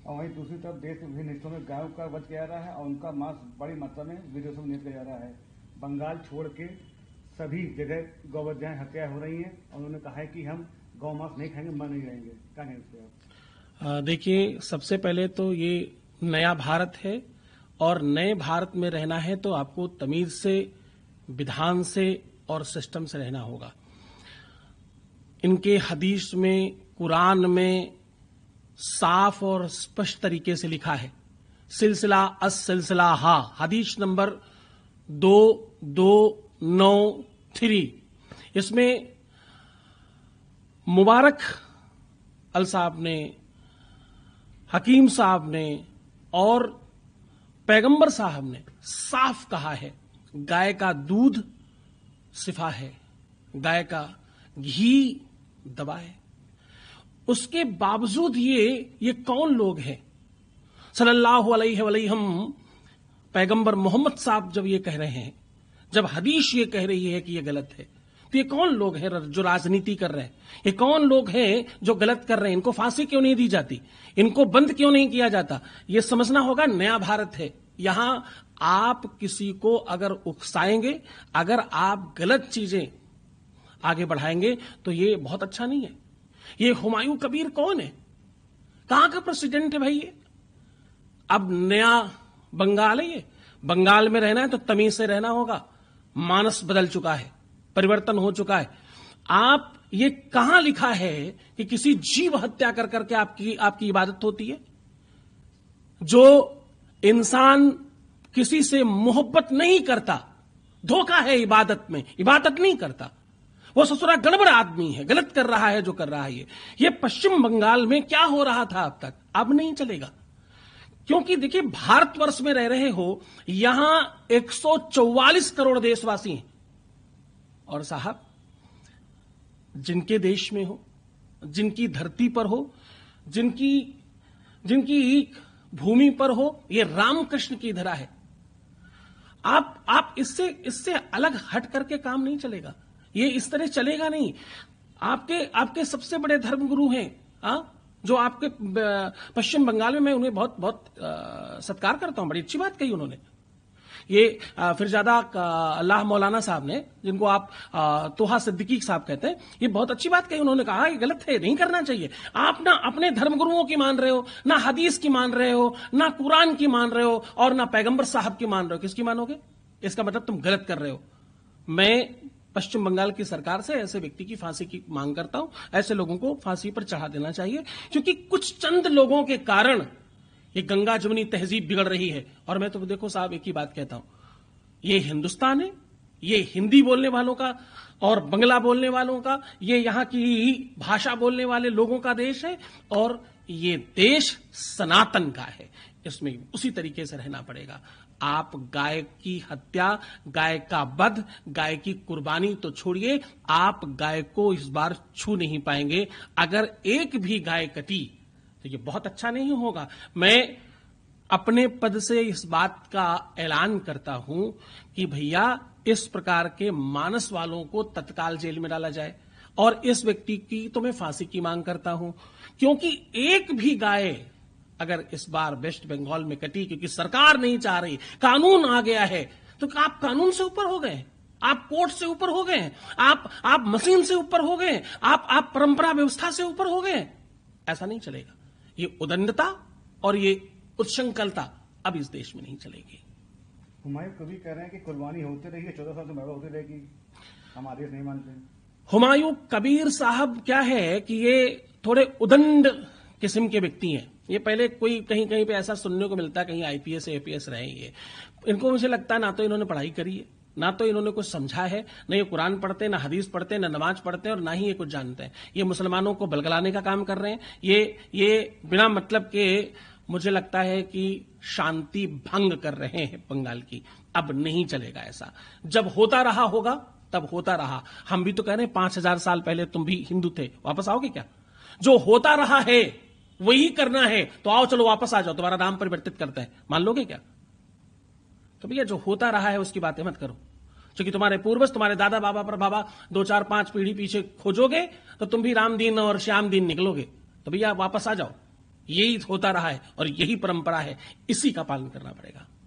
और वहीं दूसरी तरफ देश के विभिन्न हिस्सों में गायों का वध किया जा रहा है और उनका मांस बड़ी मात्रा में विदेशों में निर्यात किया जा रहा है। बंगाल छोड़ के सभी जगह गौवध्याएं हत्याएं हो रही हैं और उन्होंने कहा है कि हम गौ मांस नहीं खाएंगे, मर नहीं जाएंगे। क्या कहेंगे इस पर आप? देखिए, सबसे पहले तो ये नया भारत है और नए भारत में रहना है तो आपको तमीज से, विधान से और सिस्टम से रहना होगा। इनके हदीस में, कुरान में साफ और स्पष्ट तरीके से लिखा है, सिलसिला अस सिलसिला हा, हदीस नंबर 2293। इसमें मुबारक अल साहब ने, हकीम साहब ने और पैगंबर साहब ने साफ कहा है, गाय का दूध शिफा है, गाय का घी दवा है। उसके बावजूद ये कौन लोग हैं? सल्लल्लाहु अलैहि वसल्लम पैगंबर मोहम्मद साहब जब ये कह रहे हैं, जब हदीस ये कह रही है कि ये गलत है, तो ये कौन लोग हैं जो राजनीति कर रहे हैं? ये कौन लोग हैं जो गलत कर रहे हैं? इनको फांसी क्यों नहीं दी जाती? इनको बंद क्यों नहीं किया जाता? ये समझना होगा, नया भारत है। यहां आप किसी को अगर उकसाएंगे, अगर आप गलत चीजें आगे बढ़ाएंगे तो ये बहुत अच्छा नहीं है। ये हुमायूं कबीर कौन है? कहां का प्रेसिडेंट है भाई ये? अब नया बंगाल है ये। बंगाल में रहना है तो तमीज से रहना होगा। मानस बदल चुका है, परिवर्तन हो चुका है। आप ये कहां लिखा है कि किसी जीव हत्या कर करके आपकी इबादत होती है? जो इंसान किसी से मोहब्बत नहीं करता, धोखा है इबादत में, इबादत नहीं करता, वो ससुरा गड़बड़ आदमी है, गलत कर रहा है जो कर रहा है। ये पश्चिम बंगाल में क्या हो रहा था अब तक, अब नहीं चलेगा। क्योंकि देखिए, भारतवर्ष में रह रहे हो, यहां 144 करोड़ देशवासी हैं और साहब, जिनके देश में हो, जिनकी धरती पर हो, जिनकी भूमि पर हो, ये रामकृष्ण की धरा है। आप इससे अलग हट करके काम नहीं चलेगा। ये इस तरह चलेगा नहीं। आपके सबसे बड़े धर्मगुरु हैं, जो आपके पश्चिम बंगाल में, मैं उन्हें बहुत बहुत सत्कार करता हूं, बड़ी अच्छी बात कही उन्होंने। ये फिरजादा अल्लाह मौलाना साहब ने, जिनको आप तोहा सिद्दीकी साहब कहते हैं, ये बहुत अच्छी बात कही। उन्होंने कहा ये गलत है, नहीं करना चाहिए। आप ना अपने धर्मगुरुओं की मान रहे हो, ना हदीस की मान रहे हो, ना कुरान की मान रहे हो और ना पैगंबर साहब की मान रहे हो। किसकी मानोगे? इसका मतलब तुम गलत कर रहे हो। मैं पश्चिम बंगाल की सरकार से ऐसे व्यक्ति की फांसी की मांग करता हूं। ऐसे लोगों को फांसी पर चढ़ा देना चाहिए, क्योंकि कुछ चंद लोगों के कारण ये गंगा जमुनी तहजीब बिगड़ रही है। और मैं तो देखो साहब, एक ही बात कहता हूं, ये हिंदुस्तान है, ये हिंदी बोलने वालों का और बंगला बोलने वालों का, ये यहां की भाषा बोलने वाले लोगों का देश है और ये देश सनातन का है। इसमें उसी तरीके से रहना पड़ेगा। आप गाय की हत्या, गाय का वध, गाय की कुर्बानी तो छोड़िए, आप गाय को इस बार छू नहीं पाएंगे। अगर एक भी गाय कटी तो ये बहुत अच्छा नहीं होगा। मैं अपने पद से इस बात का ऐलान करता हूं कि भैया, इस प्रकार के मानस वालों को तत्काल जेल में डाला जाए और इस व्यक्ति की तो मैं फांसी की मांग करता हूं, क्योंकि एक भी गाय अगर इस बार वेस्ट बंगाल में कटी क्योंकि सरकार नहीं चाह रही, कानून आ गया है, तो आप कानून से ऊपर हो गए, आप कोर्ट से ऊपर हो गए, आप मशीन से ऊपर हो गए, आप परंपरा व्यवस्था से ऊपर हो गए। ऐसा नहीं चलेगा। ये उदंडता और ये उच्छृंखलता अब इस देश में नहीं चलेगी। हुमायूं कभी कह रहे हैं कि कुर्बानी होती रही, 14 साल से मैदा होती रहेगी, हम आदेश नहीं मानते। हुमायूं कबीर साहब क्या है कि ये थोड़े उदंड किस्म के व्यक्ति हैं। ये पहले कोई कहीं कहीं पे ऐसा सुनने को मिलता है, कहीं आईपीएस एपीएस रहे ये। इनको मुझे लगता है ना तो इन्होंने पढ़ाई करी है, ना तो इन्होंने कुछ समझा है, न ये कुरान पढ़ते, ना हदीस पढ़ते, ना नमाज पढ़ते हैं और ना ही ये कुछ जानते हैं। ये मुसलमानों को बलगलाने का काम कर रहे हैं। ये बिना मतलब के मुझे लगता है कि शांति भंग कर रहे हैं बंगाल की। अब नहीं चलेगा ऐसा। जब होता रहा होगा तब होता रहा। हम भी तो कह रहे हैं 5000 साल पहले तुम भी हिंदू थे, वापस आओगे क्या? जो होता रहा है वही करना है, तो आओ चलो वापस आ जाओ, तुम्हारा नाम परिवर्तित करते हैं, मान लोगे क्या? तो भैया जो होता रहा है उसकी बातें मत करो, क्योंकि तुम्हारे पूर्वज, तुम्हारे दादा बाबा पर बाबा 2 4 5 पीढ़ी पीछे खोजोगे तो तुम भी राम दीन और श्याम दीन निकलोगे। तो भैया वापस आ जाओ। यही होता रहा है और यही परंपरा है, इसी का पालन करना पड़ेगा।